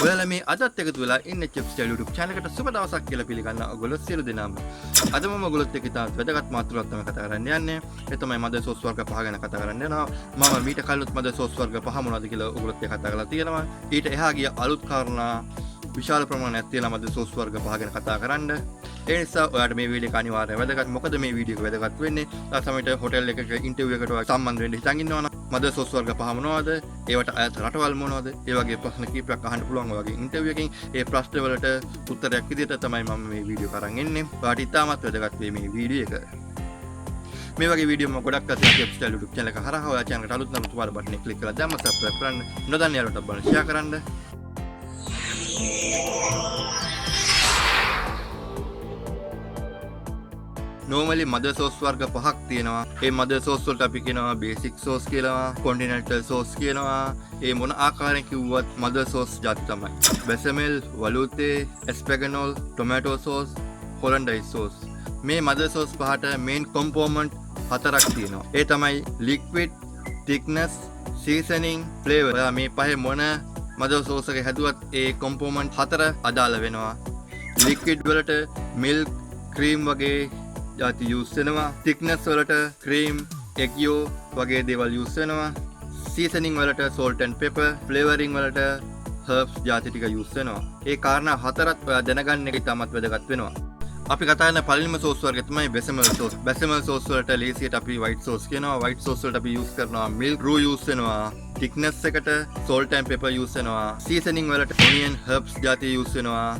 ඔයාලා මේ අදත් එකතු වෙලා ඉන්න චෙෆ්ස් ස්ටයිල් YouTube channel එකට සුබ දවසක් කියලා පිළිගන්න ඔයගොල්ලෝ සියලු දෙනාම. අද මම ඔයගොල්ලොත් එක්ක ඉතාමත් වැදගත් මාතෘකාවක් තමයි කතා කරන්න යන්නේ. ඒ තමයි මද සෝස් වර්ග 5 ගැන කතා කරන්න යනවා. මම මීට කලිනුත් මද සෝස් වර්ග 5 මොනවද කියලා ඔයගොල්ලොත් එක්ක කතා කරලා තියෙනවා. ඊට එහා ගිය අලුත් කාරණා විශාල ප්‍රමාණයක් තියෙනවා මද සෝස් වර්ග 5 ගැන කතා කරන්න. ඒ නිසා ඔයාලට මේ වීඩියෝ එක අනිවාර්යයෙන් වැදගත්. මොකද මේ වීඩියෝ එක වැදගත් වෙන්නේ තව සමහරට හොටෙල් එකක ඉන්ටර්විව් එකට සම්බන්ධ වෙන්න හිතන් ඉන්නවනම් මද සෝස් වර්ග 5 මොනවද? ඒවට අයත් රටවල් මොනවද? ඒ වගේ ප්‍රශ්න කීපයක් අහන්න පුළුවන් ඔය වගේ ඉන්ටර්විව් එකකින්. ඒ ප්‍රශ්න වලට උත්තරයක් විදිහට තමයි මම මේ වීඩියෝ කරන් එන්නේ. ඔයාලට ඉතාමත් වැදගත් වෙයි මේ වීඩියෝ එක. මේ වගේ වීඩියෝ මම ගොඩක් අද චෙෆ්ස් ස්ටයිල් YouTube channel එක හරහා ඔයා channel එකට අලුත් නම් තුවාල බටන් එක ක්ලික් කරලා දැම්ම subscribe කරන්න. නොදන්න යාළුවන්ට බලන්න share කරන්න. normally mother sauce වර්ග පහක් තියෙනවා. ඒ mother sauce වලට අපි කියනවා basic sauce කියලා, continental sauce කියනවා. ඒ මොන ආකාරයෙන් කිව්වත් mother sauce ಜಾති තමයි. bechamel, veloute, espagnole, tomato sauce, hollandaise sauce. මේ mother sauce පහට main component හතරක් තියෙනවා. ඒ තමයි liquid, thickness, seasoning, flavor. මේ පහේ මොන mother sauce එක හැදුවත් ඒ component හතර අදාළ වෙනවා. liquid වලට milk, cream වගේ ಜಾති use වෙනවා. thickness වලට cream, egg yolk වගේ දේවල් use වෙනවා. seasoning වලට salt and pepper, flavoring වලට herbs ಜಾති ටික use වෙනවා. ඒ කාරණා හතරත් ඔයා දැනගන්න එක ඉතාමත් වැදගත් වෙනවා. අපි කතා කරන පළවෙනිම sauce වර්ගය තමයි bechamel sauce. bechamel sauce වලට ලේසියට අපි white sauce කියනවා. white sauce වලට අපි use කරනවා milk, roux use වෙනවා. thickness එකට salt and pepper use වෙනවා. seasoning වලට onion, herbs ಜಾති use වෙනවා.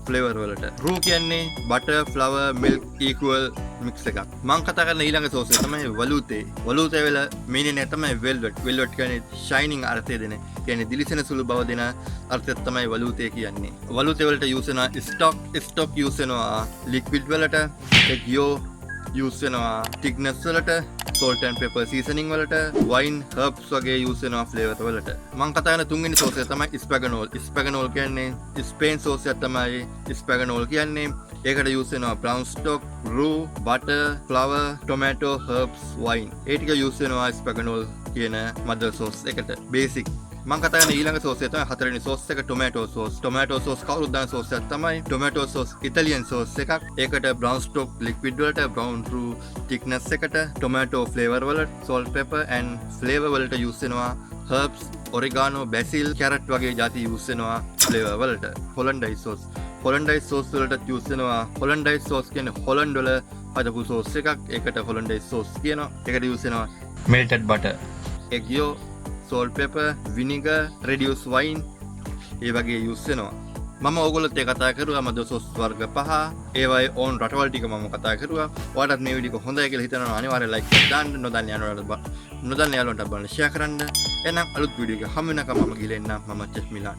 flavor වලට roux කියන්නේ butter, flour, milk equal mix එකක්. මම කතා කරන ඊළඟ sauce එක තමයි veloute. veloute වල meaning එක තමයි velvet. velvet කියන්නේ shining අර්ථය දෙන. කියන්නේ දිලිසෙන සුළු බව දෙන අර්ථය තමයි veloute කියන්නේ. veloute වලට use වෙනවා stock use වෙනවා. liquid වලට egg yolk use වෙනවා. thickness වලට salt and pepper, seasoning වලට wine, herbs වගේ use වෙනවා flavor වලට. මම කතා කරන තුන්වෙනි sauce එක තමයි espagnole. espagnole කියන්නේ Spain sauce එක තමයි espagnole කියන්නේ. ඒකට use වෙනවා brown stock, roux, butter, flour, tomato, herbs, wine. ඒ ටික use වෙනවා espagnole කියන mother sauce එකට. basic. මම කතා කරන ඊළඟ sauce එක තමයි හතරවෙනි sauce එක tomato sauce. tomato sauce කවුරුත් දන්න sauce එකක් තමයි. tomato sauce Italian sauce එකක්. ඒකට brown stock liquid වලට, brown roux thickness එකට, tomato flavor වලට, salt pepper and flavor වලට use වෙනවා. herbs, oregano, basil, carrot වගේ ಜಾති use වෙනවා flavor වලට. hollandaise sauce. hollandaise sauce වලට use වෙනවා. hollandaise sauce කියන්නේ holland වල හදපු sauce එකක්. ඒකට hollandaise sauce කියනවා. ඒකට use වෙනවා melted butter, egg yolk, salt, pepper, vinegar, reduced wine ඒ වගේ use වෙනවා. මම ඕගොල්ලොත් ඒ කතා කරුවා මද සෝස් වර්ග 5. ඒවයි ඕන් රටවල් ටික මම කතා කරුවා. ඔයාලට මේ වීඩියෝ එක හොඳයි කියලා හිතනවා අනිවාර්යෙන් like කරලා දාන්න. නොදන්න යාළුවන්ට බලන්න share කරන්න. එහෙනම් අලුත් වීඩියෝ එකක් හමු වෙනකම් මම ගිහින් එන්නම්. මම චෙෆ් මිලාන්.